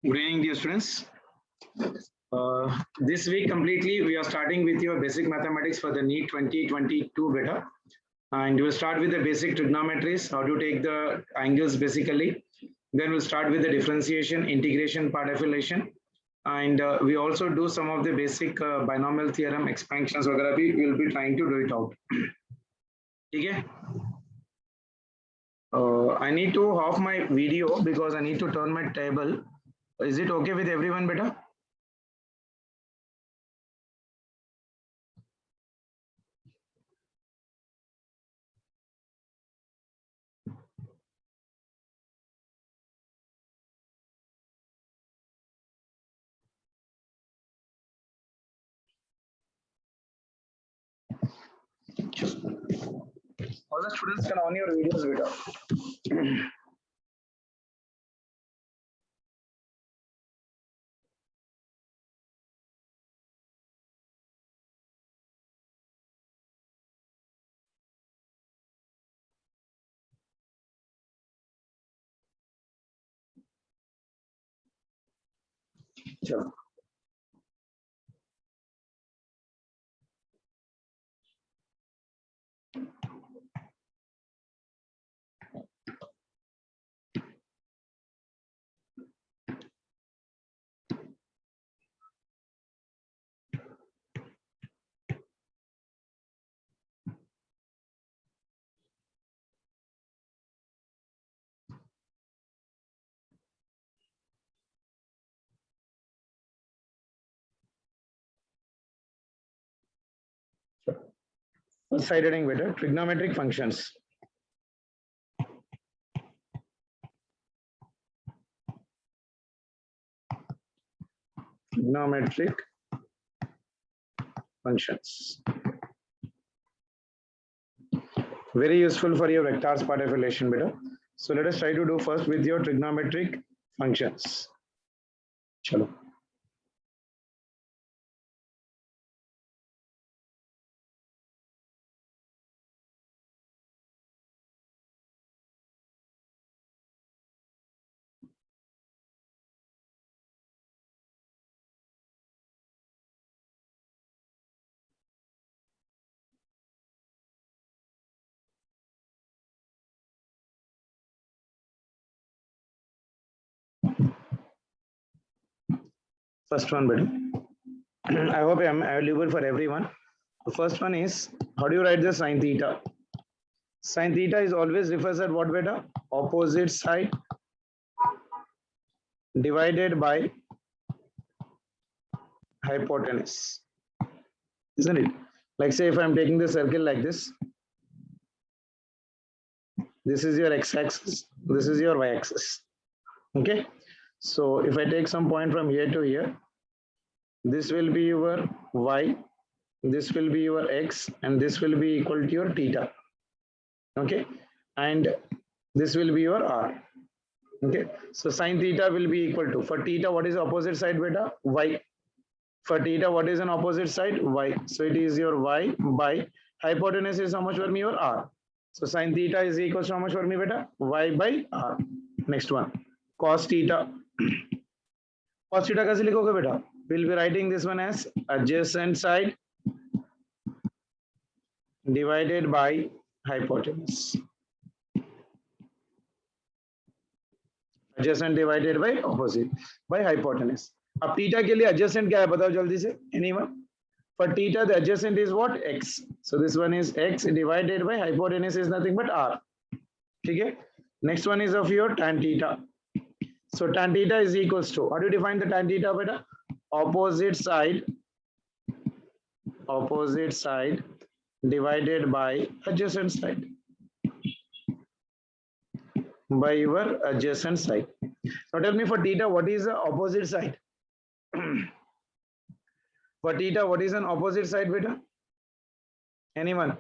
Good evening, dear students. This week completely we are starting with your basic mathematics for the NEET 2022 beta, and we will start with the basic trigonometries, how to take the angles basically. Then we'll start with the differentiation, integration, part affiliation, and we also do some of the basic binomial theorem expansions. वगैरह भी we will be trying to do it out. ठीक है? I need to off my video because I need to turn my table. Is it okay with everyone, beta? All the students can on your videos, beta. चलो side heading better trigonometric functions. Trigonometric functions. Very useful for your vectors part affiliation better. So let us try to do first with your trigonometric functions. Chalo. First one, better. I hope I am available for everyone. The first one is, how do you write the sine theta? Sine theta is always refers at what, beta? Opposite side divided by hypotenuse, isn't it? Like say if I'm taking the circle like this is your x-axis, this is your y-axis. Okay, so if I take some point from here to here, this will be your y, this will be your x, and this will be equal to your theta. Okay, and this will be your r. Okay, so sine theta will be equal to, for theta what is opposite side, beta? Y. For theta what is an opposite side? Y. So it is your y by hypotenuse is how much for me? Your r. So sine theta is equal to how much for me, beta? Y by r. Next one, cos theta. Cos theta कैसे लिखोगे बेटा? We'll be writing this one as adjacent side divided by hypotenuse. Adjacent divided by opposite by hypotenuse. अब theta के लिए adjacent क्या है बताओ जल्दी से? Anyone? For theta the adjacent is what? X. So this one is x divided by hypotenuse is nothing but r. ठीक है? Next one is of your tan theta. So tan theta is equals to, how do you define the tan theta, beta? Opposite side divided by adjacent side, by your adjacent side. Now tell me for theta what is the opposite side? For theta what is an opposite side, beta? Anyone?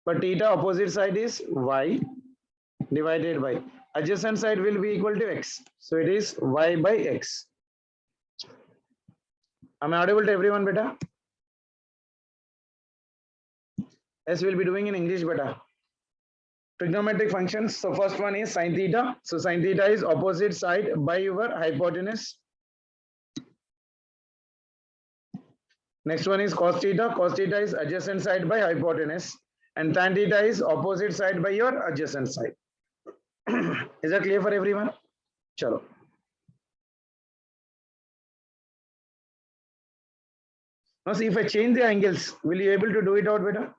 For theta opposite side is y divided by adjacent side will be equal to x. So it is y by x. Am I audible to everyone, beta? Yes, we'll be doing in English, beta. Trigonometric functions. So first one is sin theta. So sin theta is opposite side by your hypotenuse. Next one is cos theta. Cos theta is adjacent side by hypotenuse. And tan theta is opposite side by your adjacent side. Is that clear for everyone? Chalo. Now see, if I change the angles, will you able to do it out better?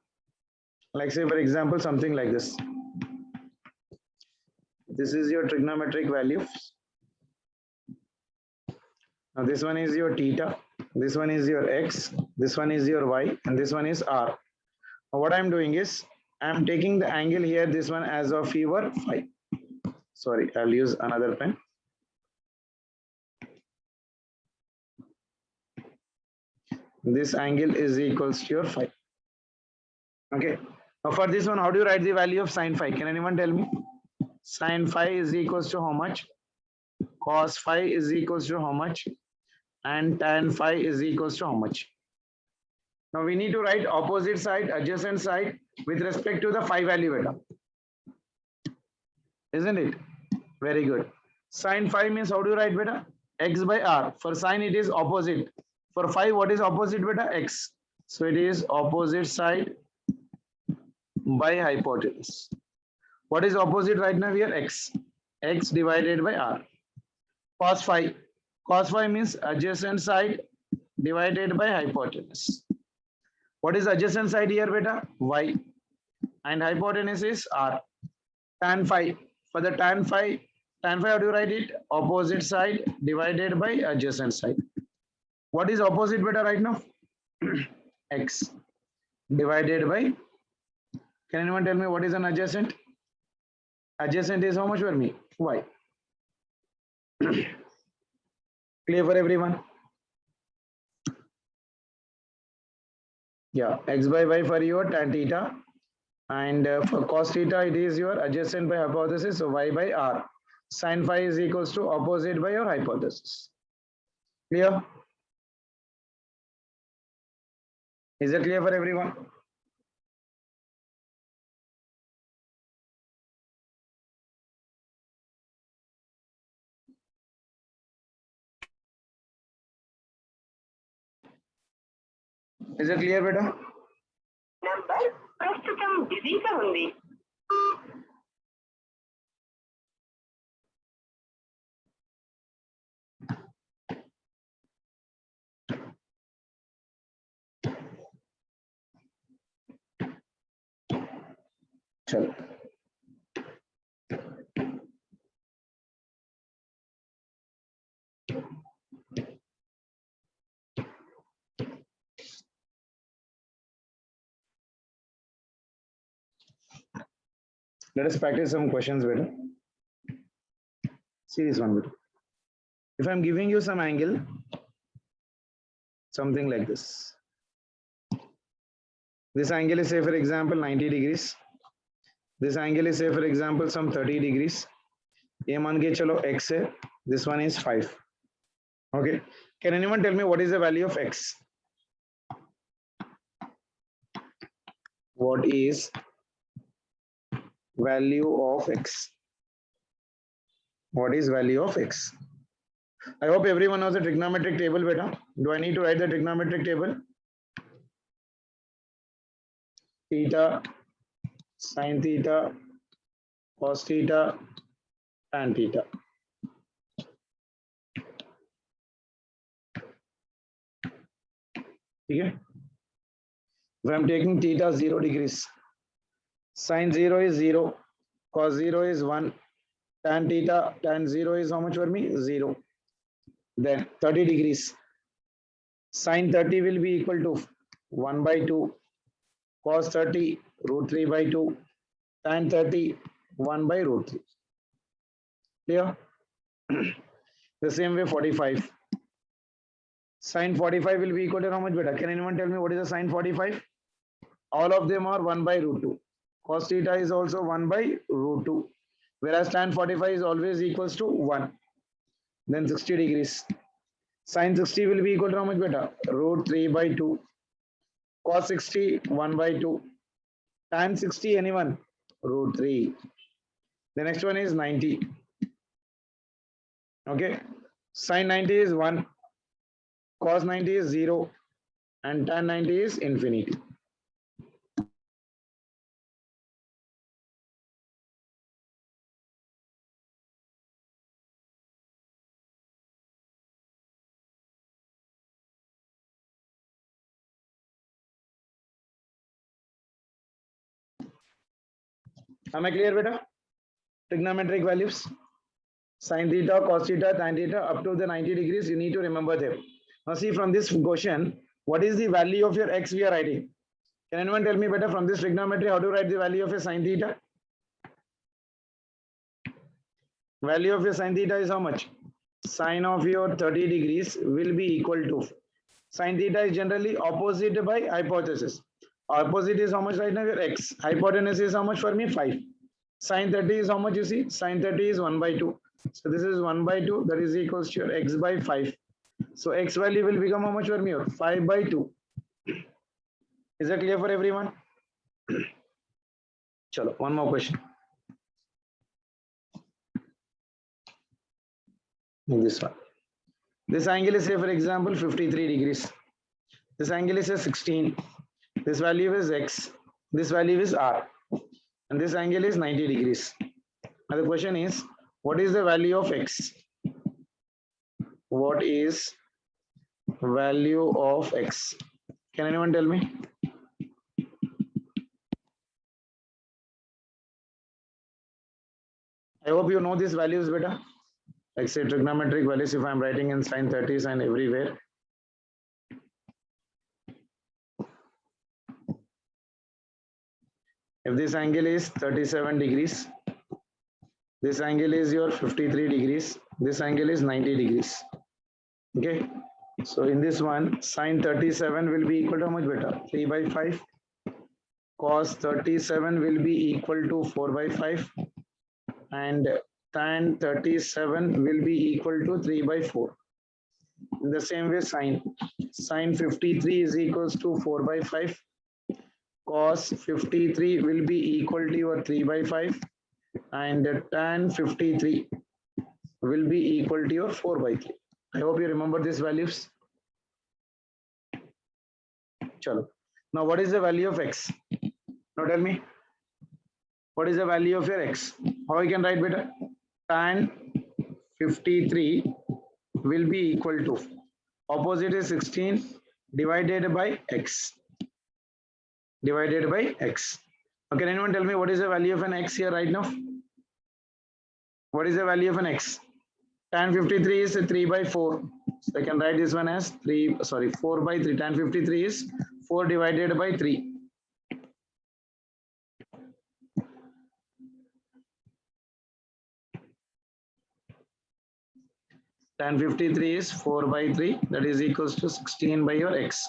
Like say for example, something like this. This is your trigonometric value. Now this one is your theta, this one is your x, this one is your y, and this one is r. Now what I'm doing is, I'm taking the angle here, this one as of your phi. Sorry, I'll use another pen. This angle is equals to your phi. Okay. Now for this one, how do you write the value of sin phi? Can anyone tell me? Sin phi is equals to how much? Cos phi is equals to how much? And tan phi is equals to how much? Now we need to write opposite side, adjacent side with respect to the phi value beta. Isn't it? Very good. Sin phi means how do you write beta? X by r. For sin it is opposite. For phi, what is opposite beta? X. So it is opposite side by hypotenuse. What is opposite right now here? X. X divided by r. Cos phi. Cos phi means adjacent side divided by hypotenuse. What is adjacent side here beta? Y. And hypotenuse is r. Tan phi. For the tan phi, how do you write it? Opposite side divided by adjacent side. What is opposite beta right now? X divided by, can anyone tell me what is an adjacent? Adjacent is how much for me? Y. Clear for everyone? Yeah, x by y for your tan theta. And for cos theta, it is your adjacent by hypothesis, so y by r. Sin phi is equals to opposite by your hypothesis. Clear? Is it clear for everyone? Is it clear, beta? Number ప్రస్తుతం బిజీగా ఉంది. चलो. Let us practice some questions better. See this one better. If I'm giving you some angle, something like this. This angle is say for example 90 degrees. This angle is say for example some 30 degrees. ये मान के चलो x है. This one is 5. Okay. Can anyone tell me what is the value of x? What is value of x? What is value of x? I hope everyone knows the trigonometric table, beta. Do I need to write the trigonometric table? Theta, sin theta, cos theta, tan theta. Okay. If I'm taking theta 0 degrees, sin 0 is 0, cos 0 is 1, tan theta, tan 0 is how much for me? 0. Then 30 degrees, sin 30 will be equal to 1 by 2, cos 30 root 3 by 2, tan 30 1 by root 3. Clear? The same way 45. Sin 45 will be equal to how much beta? Can anyone tell me what is the sin 45? All of them are 1 by root 2. Cos theta is also 1 by root 2. Whereas tan 45 is always equals to 1. Then 60 degrees. Sin 60 will be equal to how much beta? Root 3 by 2. Cos 60, 1 by 2. Tan 60, anyone? root 3. The next one is 90. Okay. Sin 90 is 1. Cos 90 is 0. And tan 90 is infinity. Am I clear, beta? Trigonometric values. Sin theta, cos theta, tan theta, up to the 90 degrees, you need to remember them. Now see from this question, what is the value of your x we are writing? Can anyone tell me better from this trigonometry, how to write the value of a sin theta? Value of your sin theta is how much? Sine of your 30 degrees will be equal to, sin theta is generally opposite by hypothesis. Opposite is how much right now? Your x. Hypotenuse is how much for me? 5. Sin 30 is how much you see? Sin 30 is 1 by 2. So this is 1 by 2, that is equals to your x by 5. So x value will become how much for me? 5 by 2. Is that clear for everyone? Chalo, one more question. This one. This angle is, say for example, 53 degrees. This angle is a 16. This value is x. This value is r. And this angle is 90 degrees. Now the question is, what is the value of x? What is value of x? Can anyone tell me? I hope you know these values better. Like say trigonometric values, if I am writing in sin 30 and everywhere. If this angle is 37 degrees, this angle is your 53 degrees, this angle is 90 degrees. Okay. So in this one, sin 37 will be equal to how much better? 3 by 5. Cos 37 will be equal to 4 by 5. And tan 37 will be equal to 3 by 4. In the same way, sin 53 is equals to 4 by 5. Cos 53 will be equal to your 3 by 5. And tan 53 will be equal to your 4 by 3. I hope you remember these values. Chalo. Now, what is the value of x? Now tell me, what is the value of your x? How I can write better? Tan 53 will be equal to, opposite is 16 divided by x. Divided by x. Now, can anyone tell me what is the value of an x here right now? What is the value of an x? Tan 53 is 3 by 4. So I can write this one as 4 by 3. Tan 53 is 4 divided by 3. Tan 53 is 4 by 3, that is equals to 16 by your x.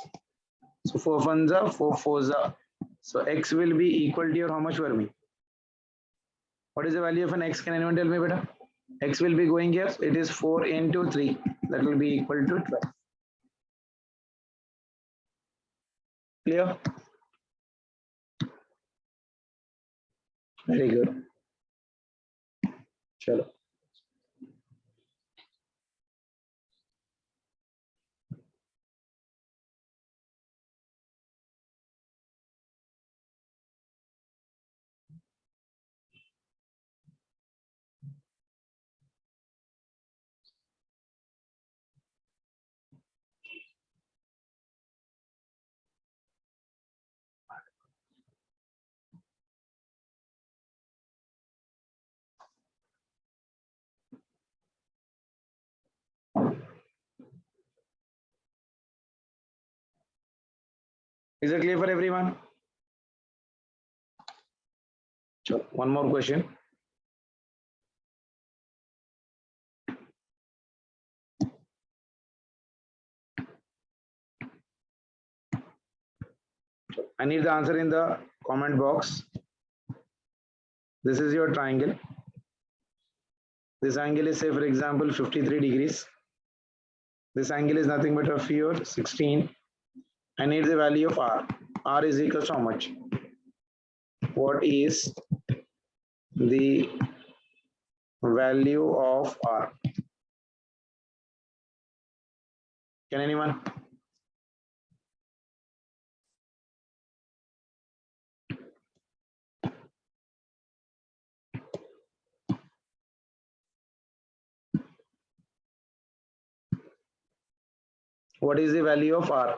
So 4 funza, 4 fourza. So x will be equal to your how much for me? What is the value of an x? Can anyone tell me better? X will be going here. It is 4 into 3. That will be equal to 12. Clear? Very good. Chalo. Is it clear for everyone? Sure. One more question. I need the answer in the comment box. This is your triangle. This angle is, say for example, 53 degrees. This angle is nothing but of your 16. I need the value of r. R is equal to how much? What is the value of R. Can anyone? What is the value of R?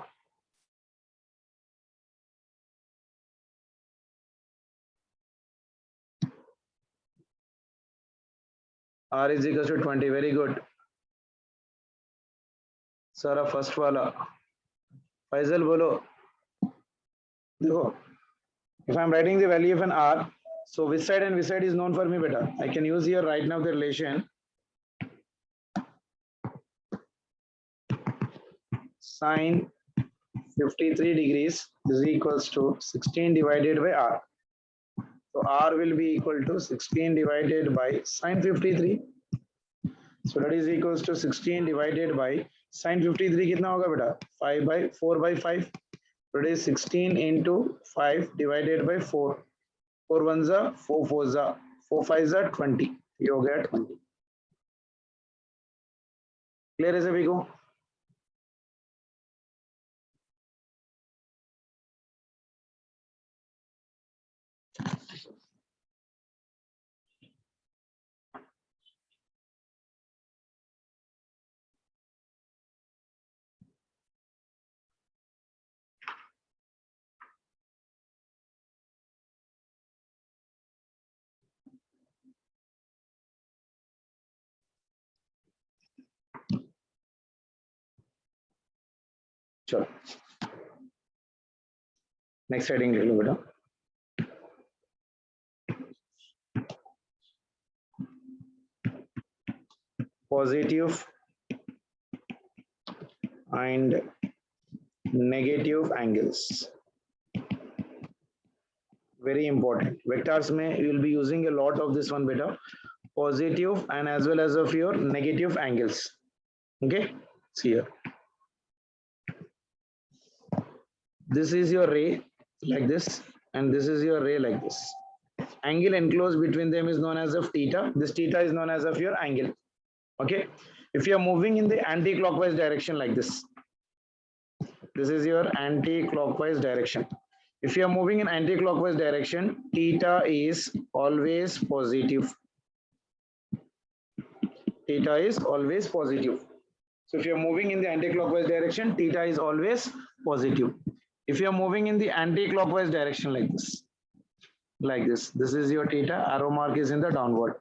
R is equal to 20. Very good. Sir, first वाला. Faisal बोलो. देखो. If I am writing the value of an R, so which side and which side is known for me better? I can use here right now the relation sine 53 degrees is equals to 16 divided by R. So R will be equal to 16 divided by sine 53. So that is equals to 16 divided by sine 53 कितना होगा बेटा? 5 by 4 by 5. So it is 16 into 5 divided by 4. 4 ones are 4 fours are 4 fives are 20. ये हो गया 20. Clear है सभी को? चलो नेक्स्ट हेडिंग लिख लो बेटा. Positive and negative angles. Very important. Vectors में you will be using a lot of this one beta. Positive and as well as of your negative angles. Okay, see here. This is your ray like this, and this is your ray like this. Angle enclosed between them is known as of theta. This theta is known as of your angle. Okay, if you are moving in the anti-clockwise direction like this, this is your anti-clockwise direction. If you are moving in anti-clockwise direction, theta is always positive. Theta is always positive. So if you are moving in the anti-clockwise direction, theta is always positive. If you are moving in the anti-clockwise direction like this, this is your theta, arrow mark is in the downward.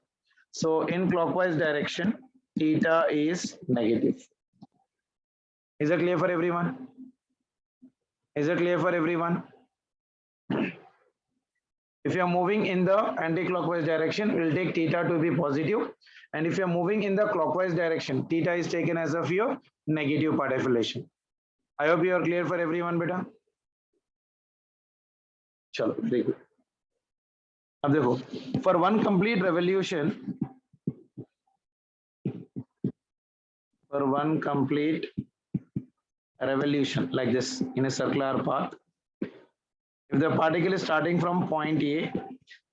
So in clockwise direction, theta is negative. Is it clear for everyone? Is it clear for everyone? If you are moving in the anti-clockwise direction, we will take theta to be positive. And if you are moving in the clockwise direction, theta is taken as of your negative part of relation. I hope you are clear for everyone, beta. Chalo, very good. अब देखो, for one complete revolution, like this in a circular path, if the particle is starting from point A,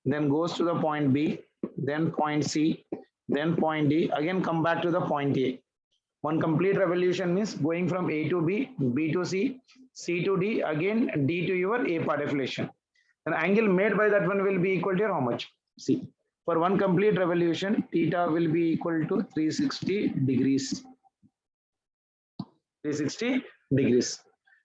then goes to the point B, then point C, then point D, again come back to the point A. One complete revolution means going from A to B, B to C, C to D, again D to your A part of relation. An angle made by that one will be equal to how much? See, for one complete revolution, theta will be equal to 360 degrees. 360 degrees.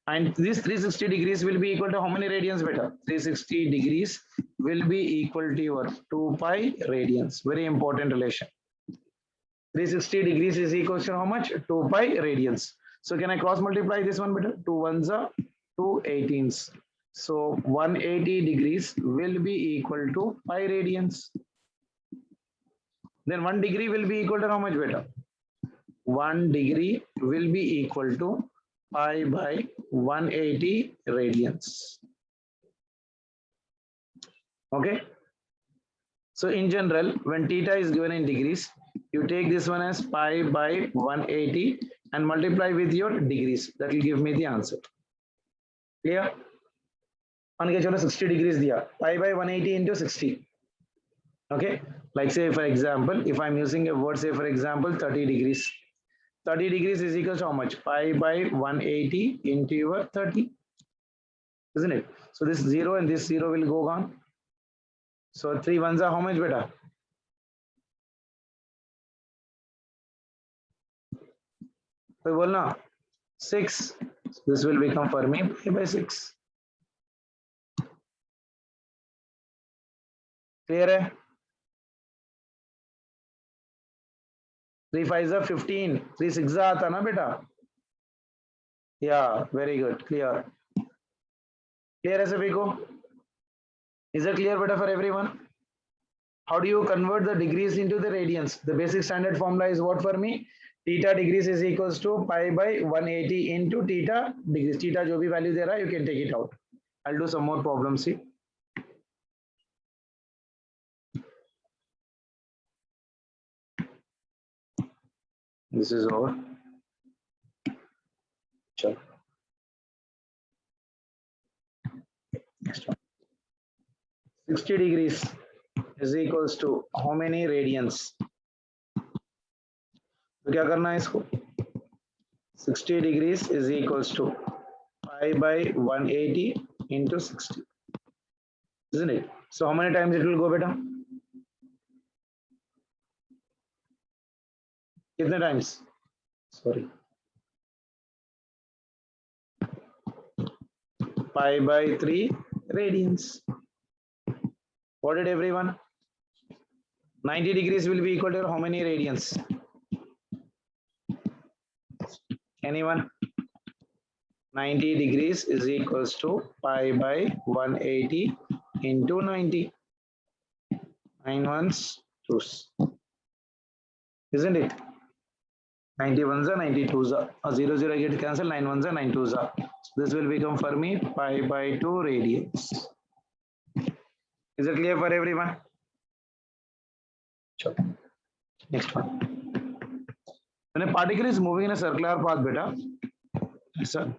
And this 360 degrees will be equal to how many radians beta? 360 degrees will be equal to your 2 pi radians. Very important relation. 360 degrees is equal to how much? 2 pi radians. So can I cross multiply this one beta? 2 ones are 2 18s. So 180 degrees will be equal to pi radians. Then 1 degree will be equal to how much beta? 1 degree will be equal to pi by 180 radians. Okay. So in general, when theta is given in degrees, you take this one as pi by 180 and multiply with your degrees. That will give me the answer. Clear? मान के चलो 60 degrees दिया, pi by 180 into 60. Okay, like say for example, if I'm using a word, say for example 30 degrees. 30 degrees is equal to how much? Pi by 180 into your 30, isn't it? So this 0 and this 0 will go on. So 3 ones are how much, beta? कोई बोलना 6. This will become for me pi by 6. Clear है? 3 5s are 15. 3 6 आता ना बेटा? Yeah, very good. Clear. Clear है सभी को? Is it clear beta for everyone? How do you convert the degrees into the radians? The basic standard formula is what for me? Theta degrees is equals to pi by 180 into theta degrees. Theta जो भी value दे रहा है, you can take it out. I'll do some more problems. See. This is over. Sure. Next one. 60 degrees is equals to how many radians? तो क्या करना है इसको? 60 degrees is equals to pi by 180 into 60, isn't it? So how many times it will go, beta? कितने times? Sorry. Pi by 3 radians. What did everyone? 90 degrees will be equal to how many radians? Anyone? 90 degrees is equals to pi by 180 into 90. 9 ones, 2s. Isn't it? 91s are 92s are 0 0 get cancelled, 9 ones are 9 2s are. So this will become for me pi by 2 radians. Is it clear for everyone? Sure. Next one. When a particle is moving in a circular path, beta, sir,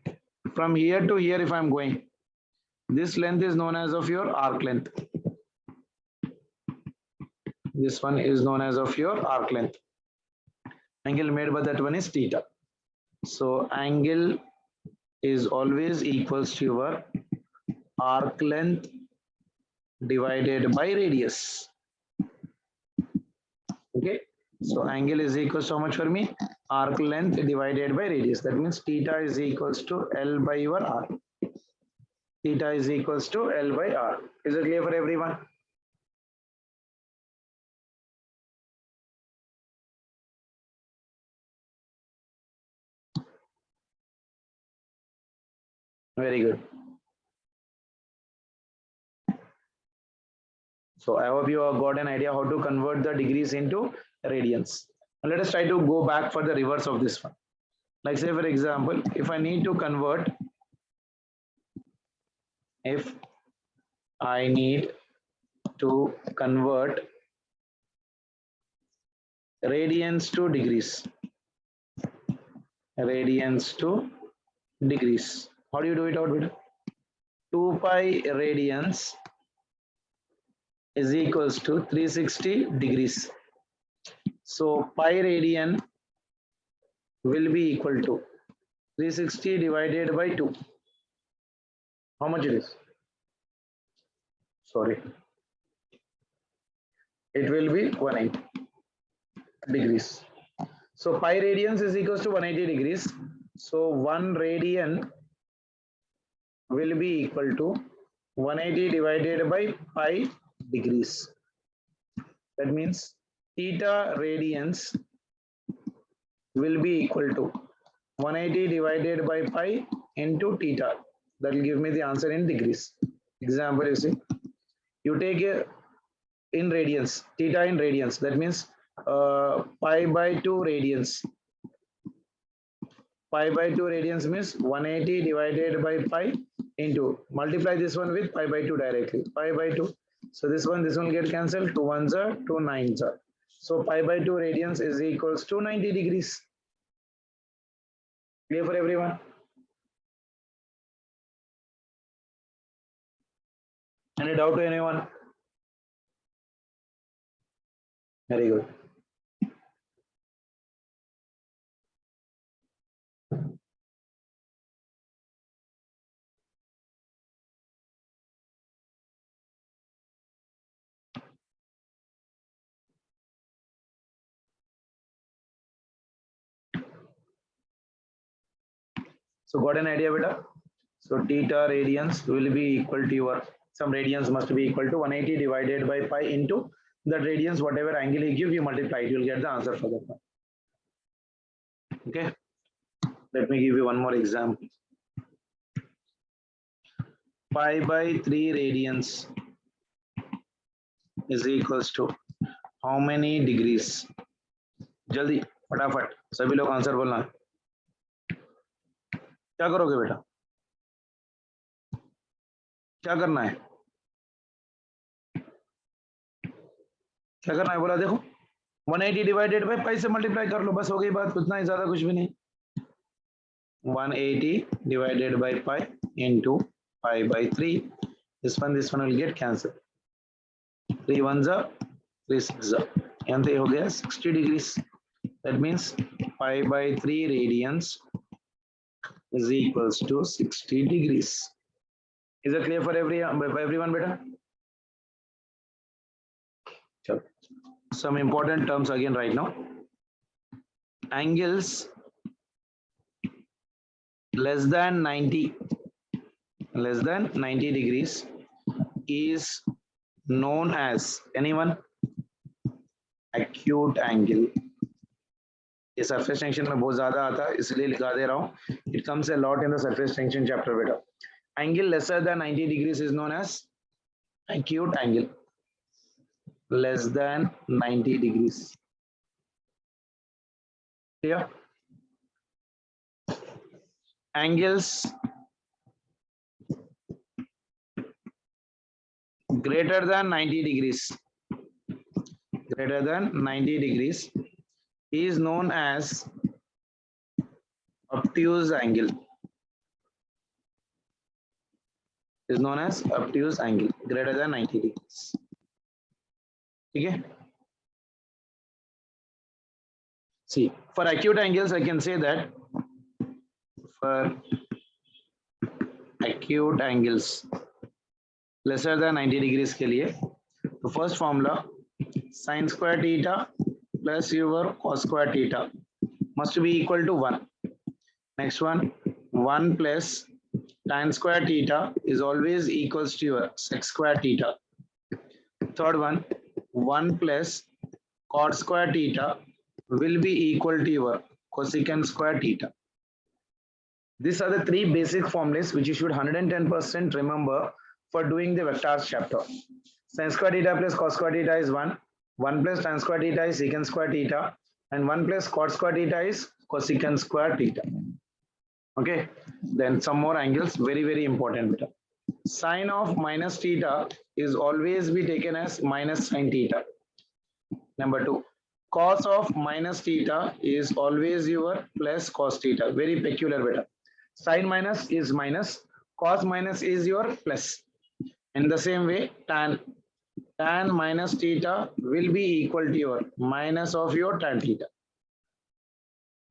from here to here, if I'm going, this length is known as of your arc length. This one is known as of your arc length. Angle made by that one is theta. So angle is always equals to your arc length divided by radius. Okay, so angle is equals to how much for me? Arc length divided by radius. That means theta is equals to L by your R. Theta is equals to L by R. Is it clear for everyone? Very good. So I hope you have got an idea how to convert the degrees into radians. And let us try to go back for the reverse of this one. Like say for example, if I need to convert, if I need to convert radians to degrees, radians to degrees. How do you do it out with 2 pi radians is equals to 360 degrees. So pi radian will be equal to 360 divided by 2. How much it is? Sorry. It will be 180 degrees. So pi radians is equals to 180 degrees. So 1 radian will be equal to 180 divided by pi degrees. That means theta radians will be equal to 180 divided by pi into theta. That will give me the answer in degrees. Example, you see, you take a in radians, theta in radians. That means pi by 2 radians. Pi by 2 radians means 180 divided by pi into, multiply this one with pi by 2 directly. Pi by 2. So this one will get cancelled. 2 ones are 2 nines are. So pi by 2 radians is equals to 90 degrees. Clear for everyone? Any doubt to anyone? Very good. So got an idea, beta? So theta radians will be equal to your, some radians must be equal to 180 divided by pi into that radians, whatever angle he gives, you multiply it, you'll get the answer for that one. Okay. Let me give you one more example. Pi by 3 radians is equals to how many degrees? जल्दी फटाफट सभी लोग answer बोलना। क्या करोगे बेटा? क्या करना है? क्या करना है बोला देखो, 180 डिवाइडेड बाय पाई से मल्टीप्लाई कर लो, बस हो गई बात, उतना ही ज्यादा कुछ भी नहीं। 180 divided by pi into pi by 3, this one will get cancelled, 3 ones are 3 six are, and they हो गया 60 degrees. That means pi by 3 radians is equals to 60 degrees. Is it clear for everyone beta? Chalo. Some important terms again right now. Angles less than 90 degrees is known as, anyone? Acute angle. ये surface tension में बहुत ज्यादा आता है इसलिए लिखा दे रहा हूँ. It comes a lot in the surface tension chapter बेटा. Angle lesser than 90 degrees is known as acute angle. Less than 90 degrees. Clear? Angles greater than 90 degrees is known as obtuse angle. Is known as obtuse angle greater than 90 degrees. Okay. See, for acute angles, I can say that for acute angles lesser than 90 degrees के लिए, the first formula sin square theta plus your cos square theta must be equal to 1. Next one, 1 plus tan square theta is always equals to your sec square theta. Third one, 1 plus cot square theta will be equal to your cosecant square theta. These are the three basic formulas which you should 110% remember for doing the vectors chapter. Sin square theta plus cos square theta is 1, 1 plus tan square theta is secant square theta, and 1 plus cot square theta is cosecant square theta. Okay, then some more angles, very, very important. Sine of minus theta is always be taken as minus sin theta. Number 2, cos of minus theta is always your plus cos theta. Very peculiar beta. Sin minus is minus, cos minus is your plus. In the same way, tan minus theta will be equal to your minus of your tan theta.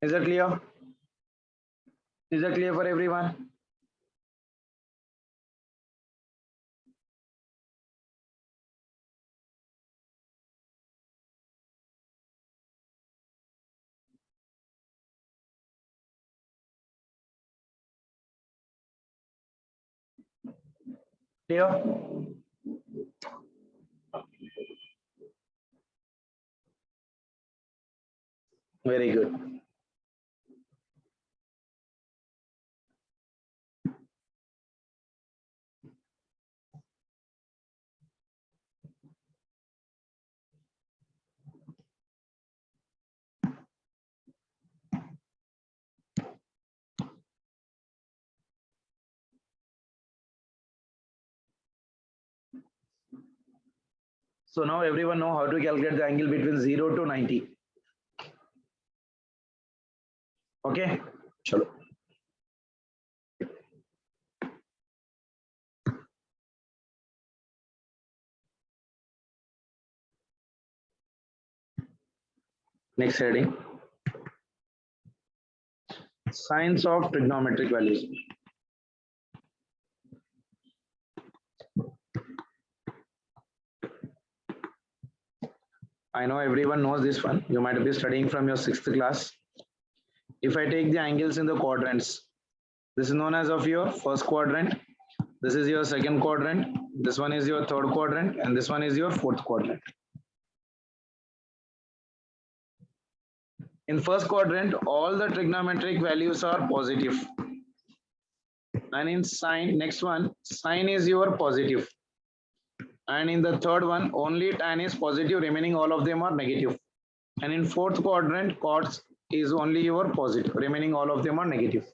Is that clear? Is that clear for everyone? Clear? Very good. So now everyone know how to calculate the angle between 0 to 90. Okay, chalo. Next heading, signs of trigonometric values. I know everyone knows this one. You might be studying from your 6th class. If I take the angles in the quadrants, this is known as of your first quadrant. This is your second quadrant. This one is your third quadrant, and this one is your fourth quadrant. In first quadrant, all the trigonometric values are positive. And in sine, next one, sine is your positive. And in the third one, only tan is positive, remaining all of them are negative. And in fourth quadrant, cos is only your positive, remaining all of them are negative.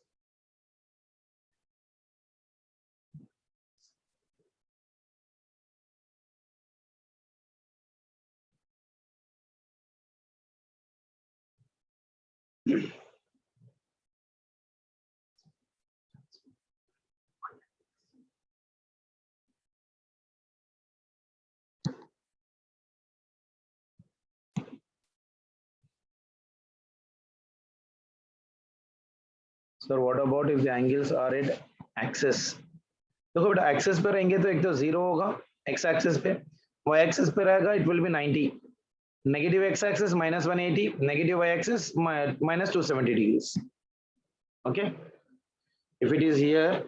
Sir, what about if the angles are at axis? देखो बेटा access पे रहेंगे तो एक तो 0 होगा x axis पे, y axis पे रहेगा it will be 90, negative x axis -180, negative y axis -270 degrees. Okay, if it is here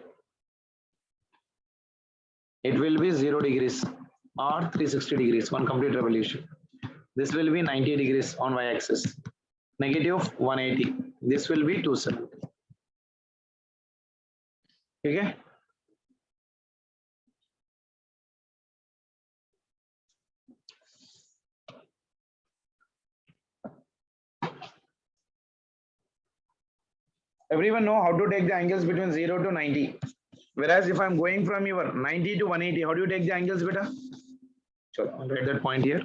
it will be 0 degrees or 360 degrees, one complete revolution. This will be 90 degrees on y axis, negative 180, this will be 270. Okay, everyone know how to take the angles between 0 to 90. Whereas if I'm going from your 90 to 180, how do you take the angles, beta? Sure, I'll write that point here.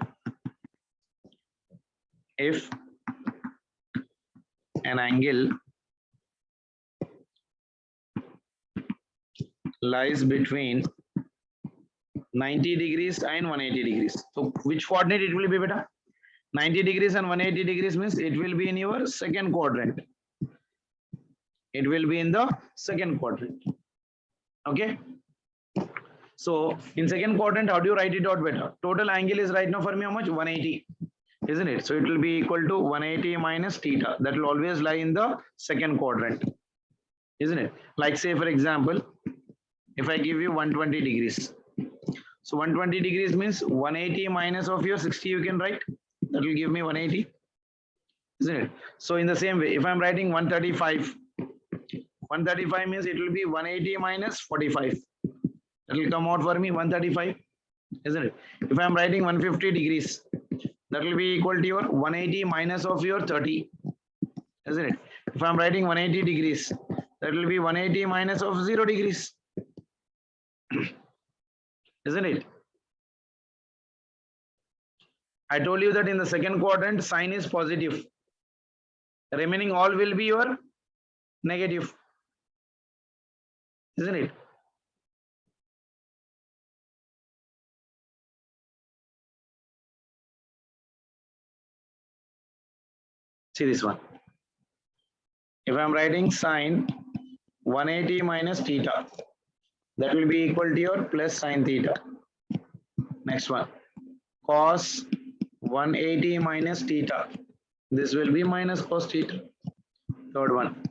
If an angle lies between 90 degrees and 180 degrees, so which coordinate it will be, beta? 90 degrees and 180 degrees means it will be in your second quadrant. It will be in the second quadrant. Okay, so in second quadrant, how do you write it out better? Total angle is right now for me how much? 180, isn't it? So it will be equal to 180 minus theta. That will always lie in the second quadrant, isn't it? Like say for example, if I give you 120 degrees, so 120 degrees means 180 minus of your 60 you can write. That will give me 180, isn't it? So in the same way, if I'm writing 135, 135 means it will be 180 minus 45. That will come out for me 135, isn't it? If I am writing 150 degrees, that will be equal to your 180 minus of your 30, isn't it? If I am writing 180 degrees, that will be 180 minus of 0 degrees, isn't it? I told you that in the second quadrant, sine is positive. Remaining all will be your negative, isn't it? See this one. If I'm writing sine 180 minus theta, that will be equal to your plus sine theta. Next one, cos 180 minus theta. This will be minus cos theta. Third one,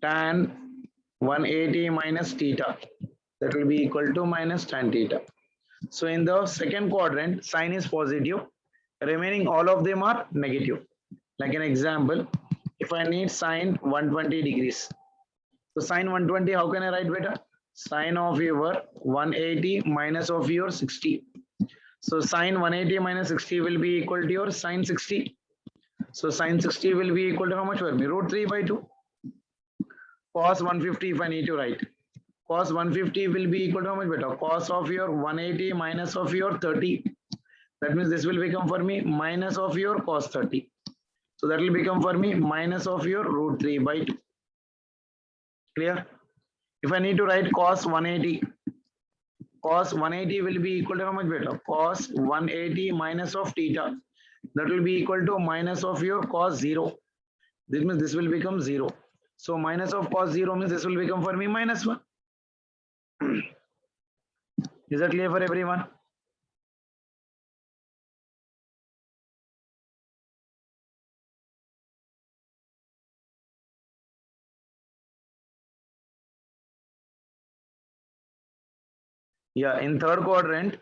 tan 180 minus theta. That will be equal to minus tan theta. So in the second quadrant, sine is positive. Remaining all of them are negative. Like an example, if I need sine 120 degrees. So sine 120, how can I write better? Sine of your 180 minus of your 60. So sine 180 minus 60 will be equal to your sine 60. So sine 60 will be equal to how much for me? Root 3 by 2. Cos 150 if I need to write. Cos 150 will be equal to how much better? Cos of your 180 minus of your 30. That means this will become for me minus of your cos 30. So that will become for me minus of your root 3 by 2. Clear? If I need to write cos 180, cos 180 will be equal to how much better? Cos 180 minus of theta. that will be equal to minus of your cos 0. This means this will become 0. So minus of cos 0 means this will become for me minus 1. Is that clear for everyone? Yeah, in third quadrant,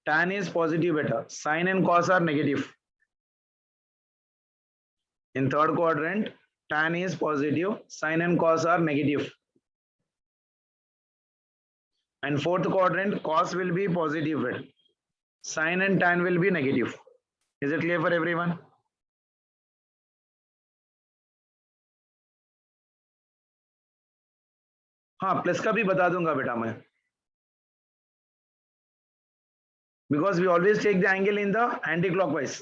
tan is positive beta, sine and cos are negative. In third quadrant, tan is positive, sine and cos are negative. And fourth quadrant, cos will be positive beta, sine and tan will be negative. Is it clear for everyone? हाँ plus का भी बता दूंगा बेटा मैं, because we always take the angle in the anti-clockwise.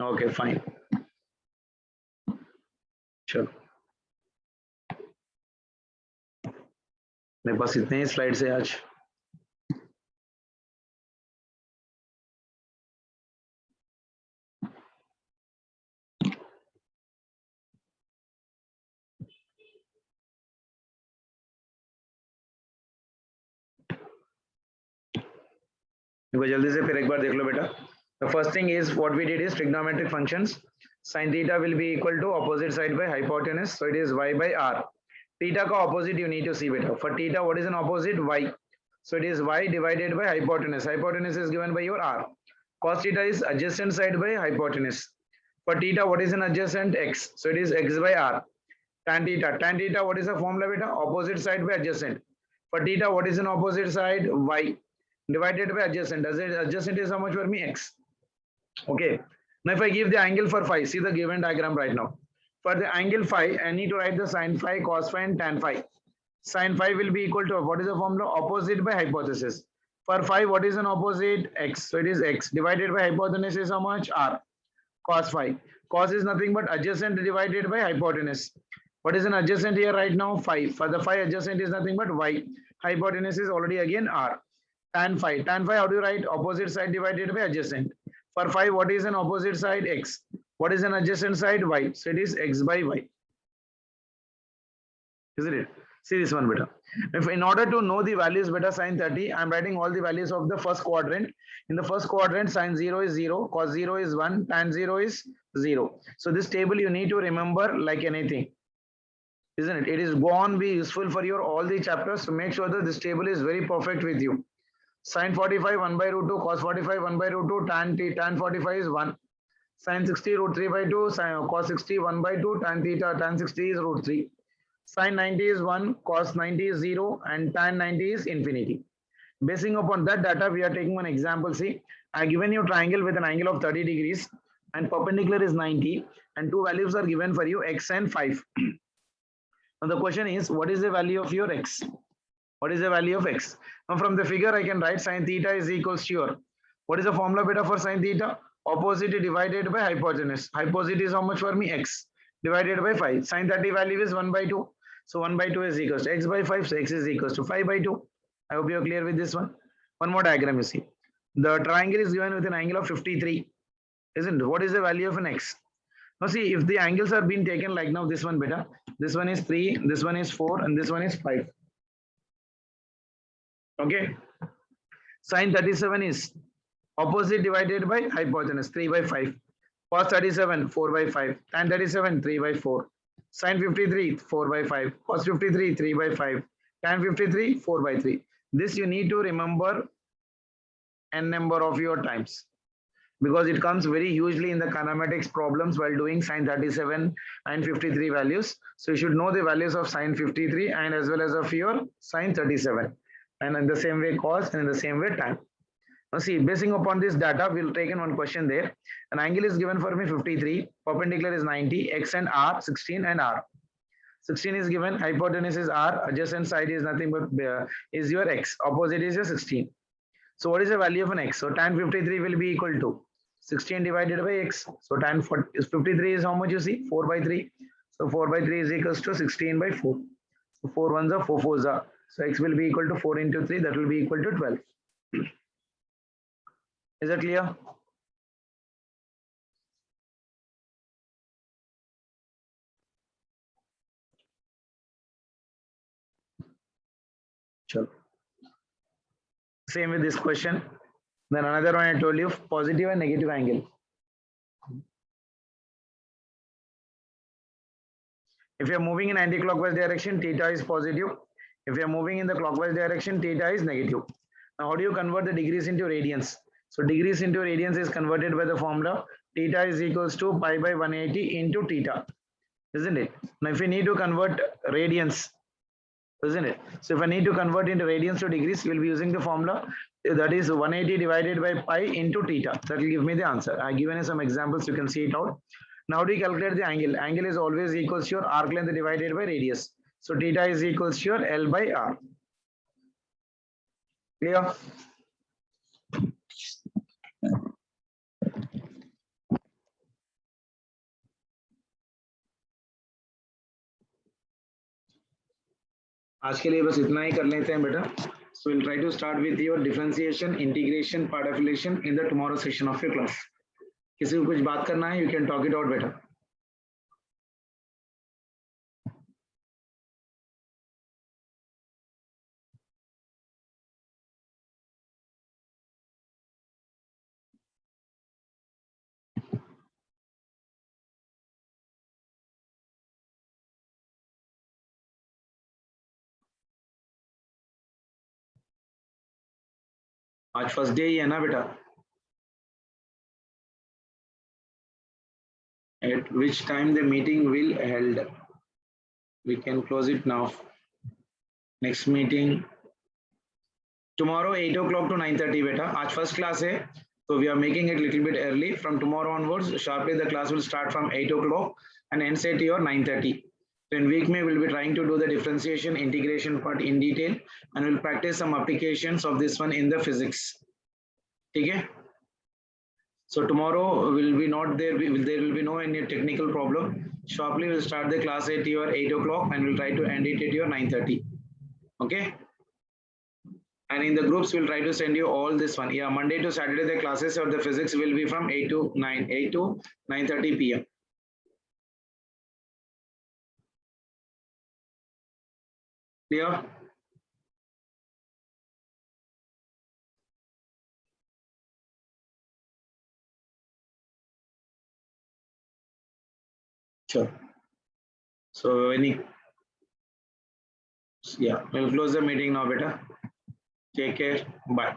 Okay, fine. चलो मेरे पास इतने ही स्लाइड्स है आज. देखो जल्दी से फिर एक बार देख लो बेटा. The first thing is what we did is trigonometric functions. Sin theta will be equal to opposite side by hypotenuse. So it is y by r. Theta ka opposite you need to see beta. For theta, what is an opposite? Y. So it is y divided by hypotenuse. Hypotenuse is given by your r. Cos theta is adjacent side by hypotenuse. For theta, what is an adjacent? X. So it is x by r. Tan theta. Tan theta, what is the formula beta? Opposite side by adjacent. For theta, what is an opposite side? Y. Divided by adjacent. Adjacent is how much for me? X. Okay. Now if I give the angle for phi, see the given diagram right now. For the angle phi, I need to write the sin phi, cos phi and tan phi. Sin phi will be equal to, what is the formula? Opposite by hypothesis. For phi, what is an opposite? X. So it is x divided by hypotenuse is how much? R. Cos phi. Cos is nothing but adjacent divided by hypotenuse. What is an adjacent here right now? Phi. For the phi, adjacent is nothing but y. Hypotenuse is already again r. Tan phi. Tan phi, how do you write? Opposite side divided by adjacent. For phi, what is an opposite side? X. What is an adjacent side? Y. So it is x by y. Isn't it? See this one beta. If in order to know the values beta sin 30, I am writing all the values of the first quadrant. In the first quadrant, sin 0 is 0, cos 0 is 1, tan 0 is 0. So this table you need to remember like anything. Isn't it? It is going to be useful for your all the chapters. So make sure that this table is very perfect with you. Sin 45 1 by root 2, cos 45 1 by root 2, tan 45 is 1. Sin 60 root 3 by 2, cos 60 1 by 2, tan 60 is root 3. Sin 90 is 1, cos 90 is 0, and tan 90 is infinity. Basing upon that data, we are taking one example. See, I given you triangle with an angle of 30 degrees and perpendicular is 90, and two values are given for you, x and 5. Now the question is, what is the value of your x? What is the value of x? Now from the figure, I can write sin theta is equals to your, what is the formula beta for sin theta? Opposite divided by hypotenuse. Hypotenuse is how much for me? X divided by 5. Sin 30 value is 1 by 2. So 1 by 2 is equals to x by 5. So x is equals to 5 by 2. I hope you are clear with this one. One more diagram you see. The triangle is given with an angle of 53. Isn't it? What is the value of an x? Now see, if the angles are being taken like now, this one beta, this one is 3, this one is 4, and this one is 5. Okay. Sin 37 is opposite divided by hypotenuse, 3 by 5. Cos 37, 4 by 5. Tan 37, 3 by 4. Sin 53, 4 by 5. Cos 53, 3 by 5. Tan 53, 4 by 3. This you need to remember n number of your times, because it comes very hugely in the kinematics problems while doing sin 37 and 53 values. So you should know the values of sin 53 and as well as of your sin 37. And in the same way cos and in the same way tan. Now see, basing upon this data, we'll take in one question there. An angle is given for me 53, perpendicular is 90, x and r, 16 and r. 16 is given, hypotenuse is r, adjacent side is nothing but is your x, opposite is your 16. So what is the value of an x? So tan 53 will be equal to 16 divided by x. So tan 53 is how much you see? 4 by 3. So 4 by 3 is equals to 16 by 4. 4 ones are 4 fours are. So x will be equal to 4 into 3, that will be equal to 12. Is that clear? Sure. Same with this question. Then another one I told you, positive and negative angle. If you are moving in anti-clockwise direction, theta is positive. If you are moving in the clockwise direction, theta is negative. Now, how do you convert the degrees into radians? So degrees into radians is converted by the formula theta is equals to pi by 180 into theta, isn't it? Now, if you need to convert radians, isn't it? So if I need to convert into radians to degrees, we will be using the formula that is 180 divided by pi into theta. That will give me the answer. I given you some examples, you can see it out. Now, how do you calculate the angle? Angle is always equals to your arc length divided by radius. So theta is equals to your L by R. Clear? आज के लिए बस इतना ही कर लेते हैं बेटा. So we'll try to start with your differentiation, integration, part affiliation in the tomorrow session of your class. किसी को कुछ बात करना है, you can talk it out बेटा. आज फर्स्ट डे ही है ना बेटा. At which time the meeting will held? We can close it now. Next meeting tomorrow 8 o'clock to 9:30 beta. आज first class है, so we are making it little bit early. From tomorrow onwards, sharply the class will start from 8 o'clock and ends at your 9:30. So in week May we'll be trying to do the differentiation, integration part in detail, and we'll practice some applications of this one in the physics. Okay? So tomorrow will be not there. There will be no any technical problem. Sharply we'll start the class at your 8 o'clock and we'll try to end it at your 9:30. Okay? And in the groups we'll try to send you all this one. Yeah, Monday to Saturday the classes of the physics will be from 8 to 9:30 p.m. Clear? Sure. So yeah, we'll close the meeting now, beta. Take care. Bye.